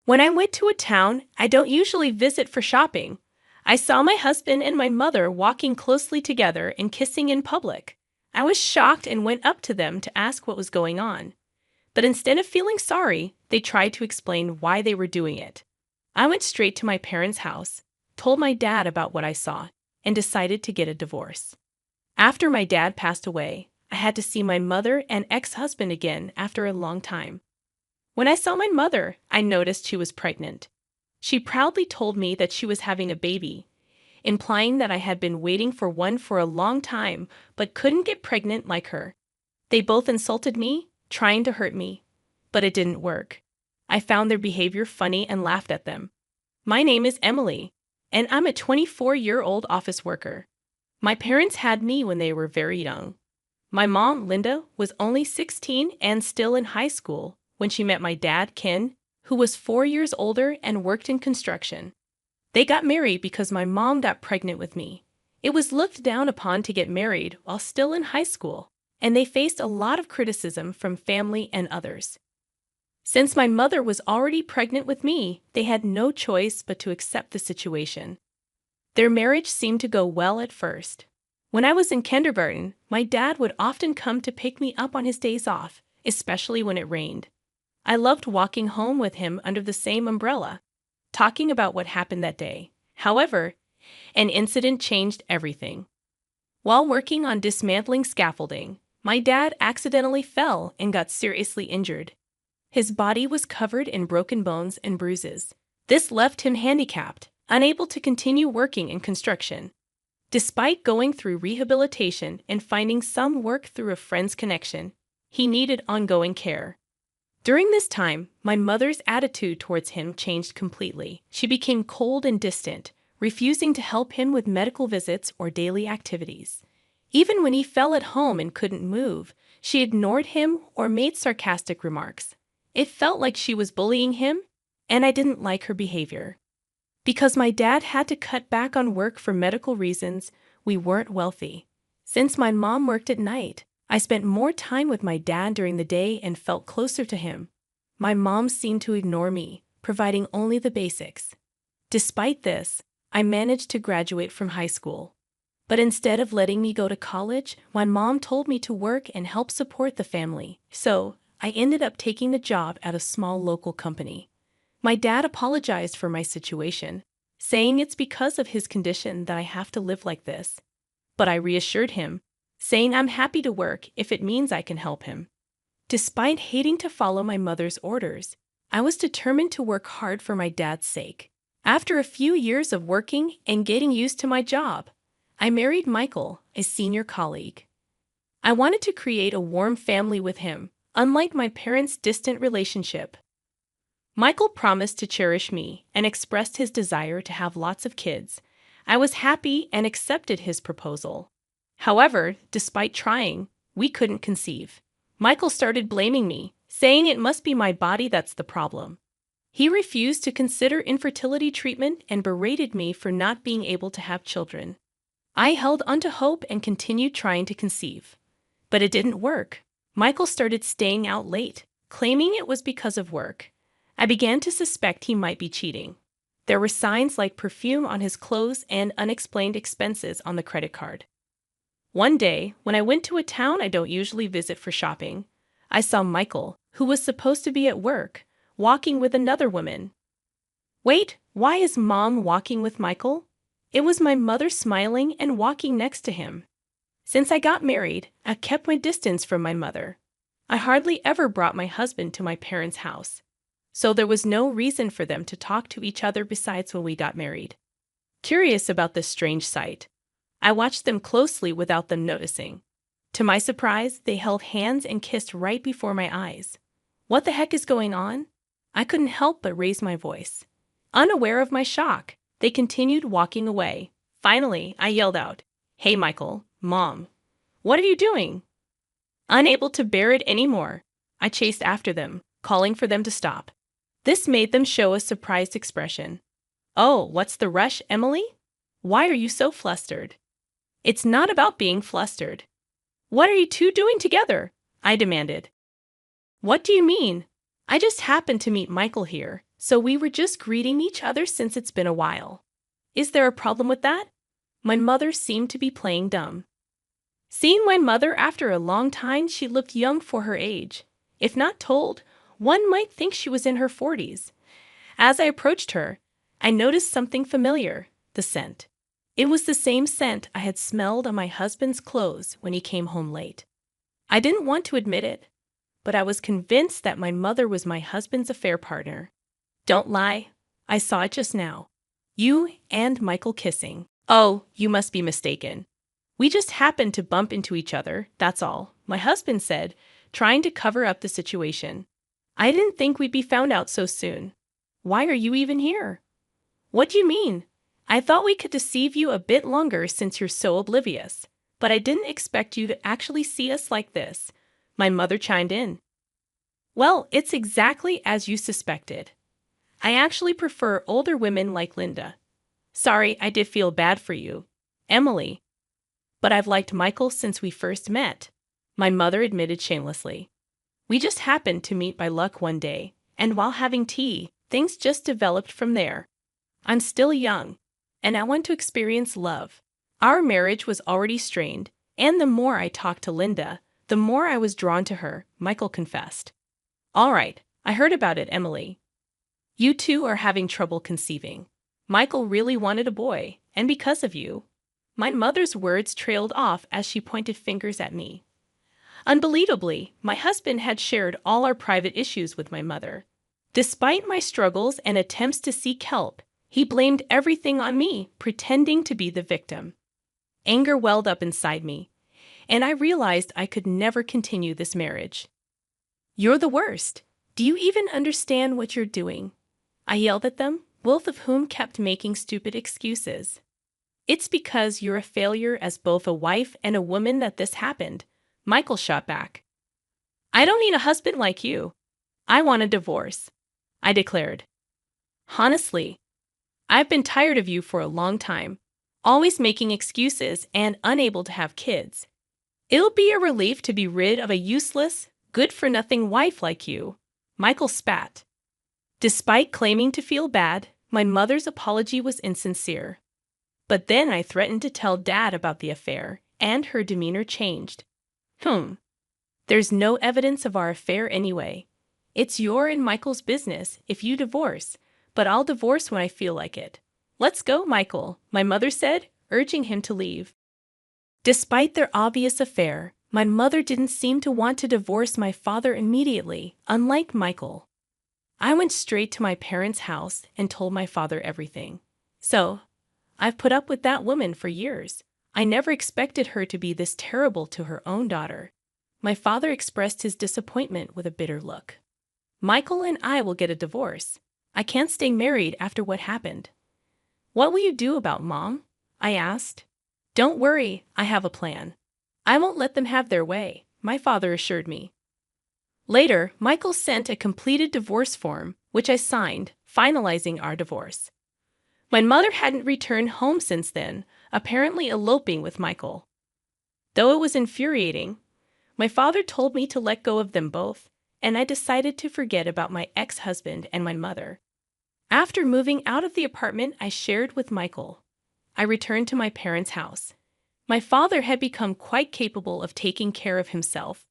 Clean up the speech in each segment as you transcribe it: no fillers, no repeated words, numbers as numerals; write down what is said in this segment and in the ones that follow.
When I went to a town I don't usually visit for shopping, I saw my husband and my mother walking closely together and kissing in public. I was shocked and went up to them to ask what was going on. But instead of feeling sorry, they tried to explain why they were doing it. I went straight to my parents' house, told my dad about what I saw, and decided to get a divorce. After my dad passed away, I had to see my mother and ex-husband again after a long time. When I saw my mother, I noticed she was pregnant. She proudly told me that she was having a baby, implying that I had been waiting for one for a long time but couldn't get pregnant like her. They both insulted me, trying to hurt me, but it didn't work. I found their behavior funny and laughed at them. My name is Emily, and I'm a 24-year-old office worker. My parents had me when they were very young. My mom, Linda, was only 16 and still in high school when she met my dad, Ken, who was 4 years older and worked in construction. They got married because my mom got pregnant with me. It was looked down upon to get married while still in high school, and they faced a lot of criticism from family and others. Since my mother was already pregnant with me, they had no choice but to accept the situation. Their marriage seemed to go well at first. When I was in kindergarten, my dad would often come to pick me up on his days off, especially when it rained. I loved walking home with him under the same umbrella, talking about what happened that day. However, an incident changed everything. While working on dismantling scaffolding, my dad accidentally fell and got seriously injured. His body was covered in broken bones and bruises. This left him handicapped, unable to continue working in construction. Despite going through rehabilitation and finding some work through a friend's connection, he needed ongoing care. During this time, my mother's attitude towards him changed completely. She became cold and distant, refusing to help him with medical visits or daily activities. Even when he fell at home and couldn't move, she ignored him or made sarcastic remarks. It felt like she was bullying him, and I didn't like her behavior. Because my dad had to cut back on work for medical reasons, we weren't wealthy. Since my mom worked at night, I spent more time with my dad during the day and felt closer to him. My mom seemed to ignore me, providing only the basics. Despite this, I managed to graduate from high school. But instead of letting me go to college, my mom told me to work and help support the family. So, I ended up taking the job at a small local company. My dad apologized for my situation, saying it's because of his condition that I have to live like this. But I reassured him, saying I'm happy to work if it means I can help him. Despite hating to follow my mother's orders, I was determined to work hard for my dad's sake. After a few years of working and getting used to my job, I married Michael, a senior colleague. I wanted to create a warm family with him, unlike my parents' distant relationship. Michael promised to cherish me and expressed his desire to have lots of kids. I was happy and accepted his proposal. However, despite trying, we couldn't conceive. Michael started blaming me, saying it must be my body that's the problem. He refused to consider infertility treatment and berated me for not being able to have children. I held onto hope and continued trying to conceive. But it didn't work. Michael started staying out late, claiming it was because of work. I began to suspect he might be cheating. There were signs like perfume on his clothes and unexplained expenses on the credit card. One day, when I went to a town I don't usually visit for shopping, I saw Michael, who was supposed to be at work, walking with another woman. Wait, why is Mom walking with Michael? It was my mother smiling and walking next to him. Since I got married, I kept my distance from my mother. I hardly ever brought my husband to my parents' house, so there was no reason for them to talk to each other besides when we got married. Curious about this strange sight, I watched them closely without them noticing. To my surprise, they held hands and kissed right before my eyes. What the heck is going on? I couldn't help but raise my voice. Unaware of my shock, they continued walking away. Finally, I yelled out, "Hey Michael, Mom, what are you doing?" Unable to bear it anymore, I chased after them, calling for them to stop. This made them show a surprised expression. "Oh, what's the rush, Emily? Why are you so flustered?" "It's not about being flustered." "What are you two doing together?" I demanded. "What do you mean? I just happened to meet Michael here, So we were just greeting each other since it's been a while. Is there a problem with that? My mother seemed to be playing dumb. Seeing my mother after a long time, she looked young for her age. If not told, one might think she was in her 40s. As I approached her, I noticed something familiar, the scent. It was the same scent I had smelled on my husband's clothes when he came home late. I didn't want to admit it, but I was convinced that my mother was my husband's affair partner. Don't lie, I saw it just now. You and Michael kissing. Oh, you must be mistaken. We just happened to bump into each other, that's all, my husband said, trying to cover up the situation. I didn't think we'd be found out so soon. Why are you even here? What do you mean? I thought we could deceive you a bit longer since you're so oblivious, but I didn't expect you to actually see us like this, my mother chimed in. Well, it's exactly as you suspected. I actually prefer older women like Linda. Sorry, I did feel bad for you, Emily. But I've liked Michael since we first met, my mother admitted shamelessly. We just happened to meet by luck one day, and while having tea, things just developed from there. I'm still young, and I want to experience love. Our marriage was already strained, and the more I talked to Linda, the more I was drawn to her, Michael confessed. All right, I heard about it, Emily. You two are having trouble conceiving. Michael really wanted a boy, and because of you. My mother's words trailed off as she pointed fingers at me. Unbelievably, my husband had shared all our private issues with my mother. Despite my struggles and attempts to seek help, he blamed everything on me, pretending to be the victim. Anger welled up inside me, and I realized I could never continue this marriage. You're the worst. Do you even understand what you're doing? I yelled at them, both of whom kept making stupid excuses. It's because you're a failure as both a wife and a woman that this happened, Michael shot back. I don't need a husband like you. I want a divorce, I declared. Honestly, I've been tired of you for a long time, always making excuses and unable to have kids. It'll be a relief to be rid of a useless, good-for-nothing wife like you, Michael spat. Despite claiming to feel bad, my mother's apology was insincere. But then I threatened to tell Dad about the affair, and her demeanor changed. There's no evidence of our affair anyway. It's your and Michael's business if you divorce, but I'll divorce when I feel like it. Let's go, Michael, my mother said, urging him to leave. Despite their obvious affair, my mother didn't seem to want to divorce my father immediately, unlike Michael. I went straight to my parents' house and told my father everything. So, I've put up with that woman for years. I never expected her to be this terrible to her own daughter. My father expressed his disappointment with a bitter look. Michael and I will get a divorce. I can't stay married after what happened. What will you do about Mom? I asked. Don't worry, I have a plan. I won't let them have their way, my father assured me. Later, Michael sent a completed divorce form, which I signed, finalizing our divorce. My mother hadn't returned home since then, apparently eloping with Michael. Though it was infuriating, my father told me to let go of them both, and I decided to forget about my ex-husband and my mother. After moving out of the apartment I shared with Michael, I returned to my parents' house. My father had become quite capable of taking care of himself,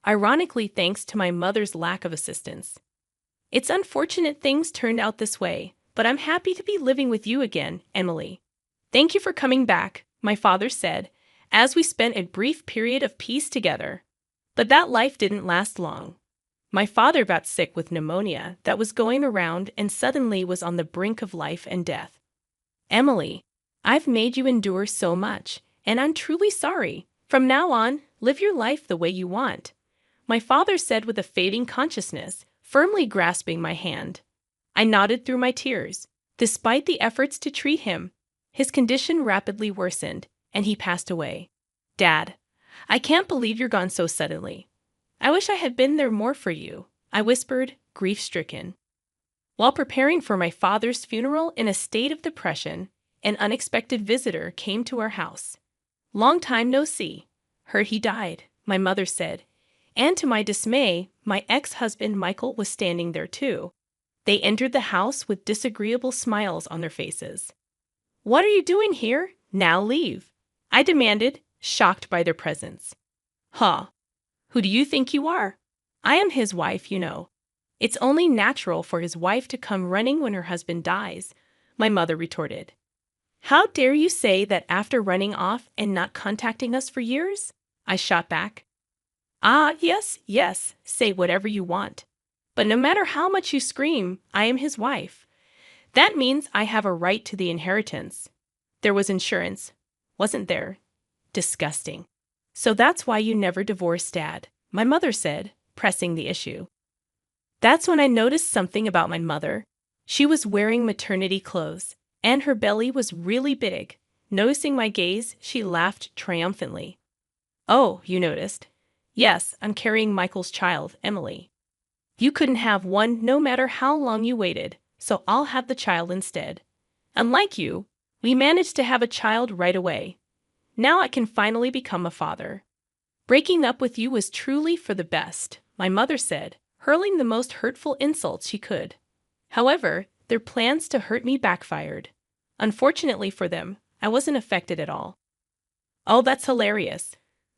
ironically thanks to my mother's lack of assistance. It's unfortunate things turned out this way, but I'm happy to be living with you again, Emily. Thank you for coming back, my father said, as we spent a brief period of peace together. But that life didn't last long. My father got sick with pneumonia that was going around and suddenly was on the brink of life and death. Emily, I've made you endure so much, and I'm truly sorry. From now on, live your life the way you want, my father said with a fading consciousness, firmly grasping my hand. I nodded through my tears. Despite the efforts to treat him, his condition rapidly worsened, and he passed away. Dad, I can't believe you're gone so suddenly. I wish I had been there more for you, I whispered, grief-stricken. While preparing for my father's funeral in a state of depression, an unexpected visitor came to our house. Long time no see. Heard he died, my mother said, and to my dismay, my ex-husband Michael was standing there too. They entered the house with disagreeable smiles on their faces. "What are you doing here? Now leave," I demanded, shocked by their presence. "Huh. Who do you think you are? I am his wife, you know. It's only natural for his wife to come running when her husband dies," my mother retorted. "How dare you say that after running off and not contacting us for years?" I shot back. "Ah, yes, yes, say whatever you want. But no matter how much you scream, I am his wife. That means I have a right to the inheritance. There was insurance, wasn't there? Disgusting. So that's why you never divorced Dad," my mother said, pressing the issue. That's when I noticed something about my mother. She was wearing maternity clothes, and her belly was really big. Noticing my gaze, she laughed triumphantly. "Oh, you noticed? Yes, I'm carrying Michael's child, Emily. You couldn't have one no matter how long you waited, so I'll have the child instead. Unlike you, we managed to have a child right away. Now I can finally become a father. Breaking up with you was truly for the best," my mother said, hurling the most hurtful insults she could. However, their plans to hurt me backfired. Unfortunately for them, I wasn't affected at all. "Oh, that's hilarious.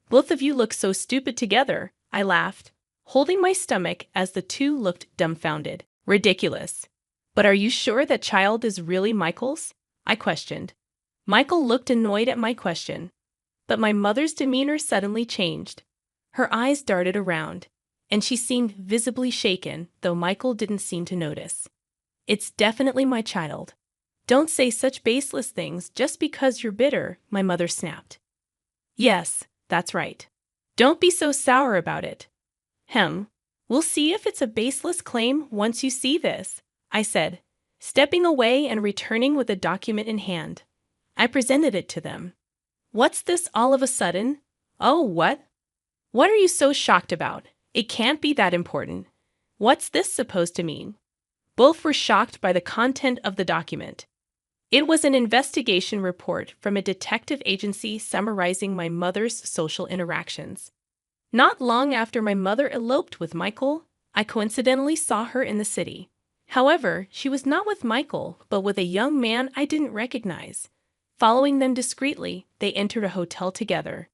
Both of you look so stupid together," I laughed, holding my stomach as the two looked dumbfounded. "Ridiculous. But are you sure that child is really Michael's?" I questioned. Michael looked annoyed at my question, but my mother's demeanor suddenly changed. Her eyes darted around, and she seemed visibly shaken, though Michael didn't seem to notice. "It's definitely my child. Don't say such baseless things just because you're bitter," my mother snapped. "Yes, that's right. Don't be so sour about it." We'll see if it's a baseless claim once you see this," I said, stepping away and returning with a document in hand. I presented it to them. "What's this all of a sudden?" "Oh, what? What are you so shocked about? It can't be that important. What's this supposed to mean?" Both were shocked by the content of the document. It was an investigation report from a detective agency summarizing my mother's social interactions. Not long after my mother eloped with Michael, I coincidentally saw her in the city. However, she was not with Michael, but with a young man I didn't recognize. Following them discreetly, they entered a hotel together.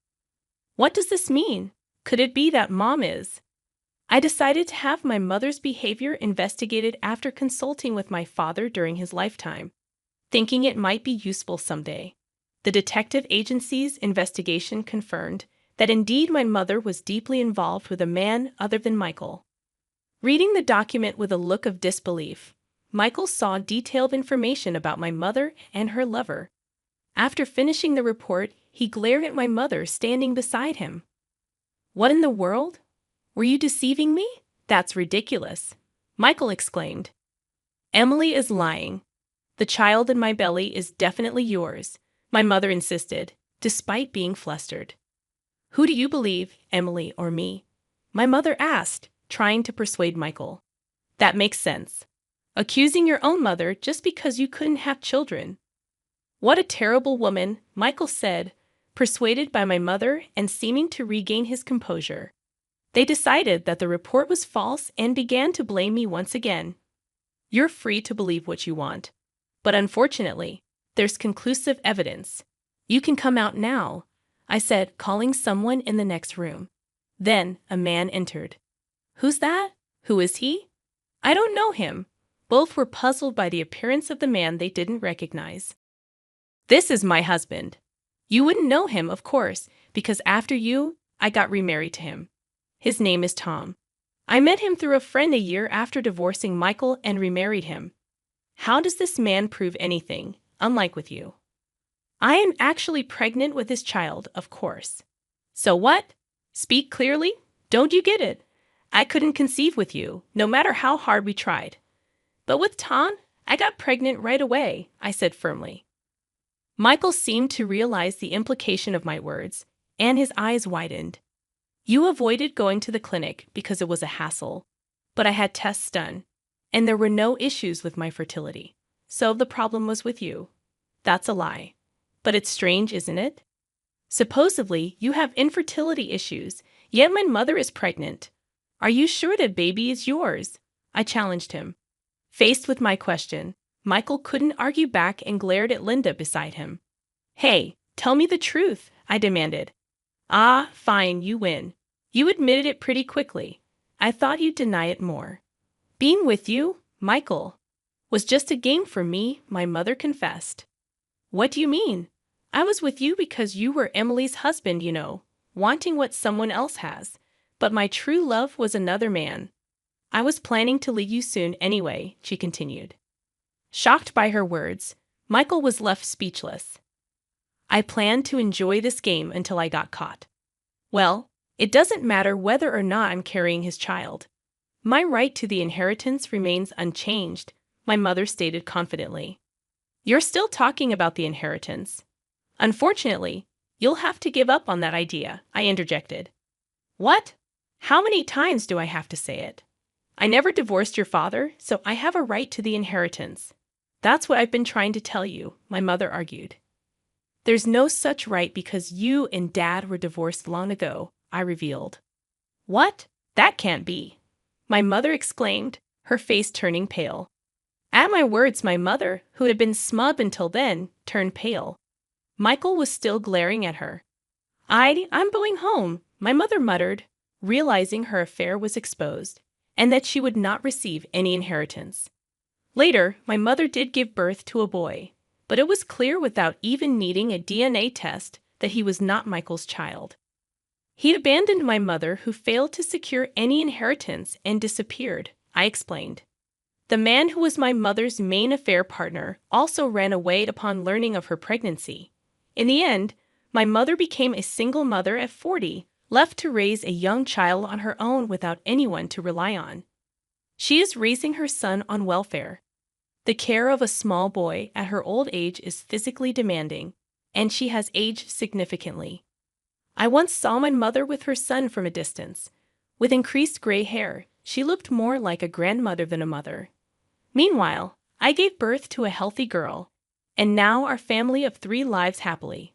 What does this mean? Could it be that Mom is? I decided to have my mother's behavior investigated after consulting with my father during his lifetime, thinking it might be useful someday. The detective agency's investigation confirmed that indeed my mother was deeply involved with a man other than Michael. Reading the document with a look of disbelief, Michael saw detailed information about my mother and her lover. After finishing the report, he glared at my mother standing beside him. "What in the world? Were you deceiving me? That's ridiculous," Michael exclaimed. "Emily is lying. The child in my belly is definitely yours," my mother insisted, despite being flustered. "Who do you believe, Emily or me?" my mother asked, trying to persuade Michael. "That makes sense. Accusing your own mother just because you couldn't have children." "What a terrible woman," Michael said, persuaded by my mother and seeming to regain his composure. They decided that the report was false and began to blame me once again. "You're free to believe what you want. But unfortunately, there's conclusive evidence. You can come out now," I said, calling someone in the next room. Then a man entered. "Who's that? Who is he?" "I don't know him." Both were puzzled by the appearance of the man they didn't recognize. "This is my husband. You wouldn't know him, of course, because after you, I got remarried to him. His name is Tom. I met him through a friend a year after divorcing Michael and remarried him. How does this man prove anything, unlike with you? I am actually pregnant with his child, of course." "So what? Speak clearly. Don't you get it? I couldn't conceive with you, no matter how hard we tried. But with Tom, I got pregnant right away," I said firmly. Michael seemed to realize the implication of my words, and his eyes widened. "You avoided going to the clinic because it was a hassle, but I had tests done, and there were no issues with my fertility. So the problem was with you." "That's a lie. But it's strange, isn't it? Supposedly, you have infertility issues, yet my mother is pregnant. Are you sure that baby is yours?" I challenged him. Faced with my question, Michael couldn't argue back and glared at Linda beside him. Hey, tell me the truth, I demanded. Ah, fine, you win. You admitted it pretty quickly. I thought you'd deny it more. Being with you, Michael, was just a game for me, my mother confessed. What do you mean? I was with you because you were Emily's husband, you know, wanting what someone else has. But my true love was another man. I was planning to leave you soon anyway, she continued. Shocked by her words, Michael was left speechless. I planned to enjoy this game until I got caught. Well, it doesn't matter whether or not I'm carrying his child. My right to the inheritance remains unchanged, my mother stated confidently. You're still talking about the inheritance. Unfortunately, you'll have to give up on that idea, I interjected. What? How many times do I have to say it? I never divorced your father, so I have a right to the inheritance. That's what I've been trying to tell you, my mother argued. There's no such right because you and Dad were divorced long ago, I revealed. What? That can't be, my mother exclaimed, her face turning pale. At my words, my mother, who had been smug until then, turned pale. Michael was still glaring at her. I'm going home, my mother muttered, realizing her affair was exposed, and that she would not receive any inheritance. Later, my mother did give birth to a boy, but it was clear without even needing a DNA test that he was not Michael's child. He abandoned my mother, who failed to secure any inheritance, and disappeared, I explained. The man who was my mother's main affair partner also ran away upon learning of her pregnancy. In the end, my mother became a single mother at 40, left to raise a young child on her own without anyone to rely on. She is raising her son on welfare. The care of a small boy at her old age is physically demanding, and she has aged significantly. I once saw my mother with her son from a distance. With increased gray hair, she looked more like a grandmother than a mother. Meanwhile, I gave birth to a healthy girl, and now our family of 3 lives happily.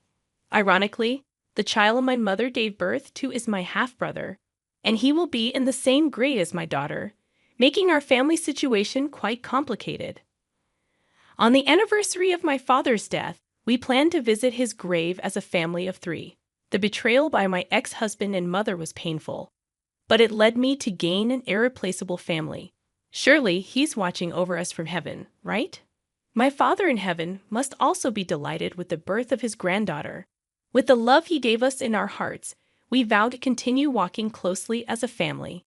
Ironically, the child my mother gave birth to is my half-brother, and he will be in the same grade as my daughter, making our family situation quite complicated. On the anniversary of my father's death, we planned to visit his grave as a family of 3. The betrayal by my ex-husband and mother was painful, but it led me to gain an irreplaceable family. Surely he's watching over us from heaven, right? My Father in heaven must also be delighted with the birth of his granddaughter. With the love he gave us in our hearts, we vow to continue walking closely as a family.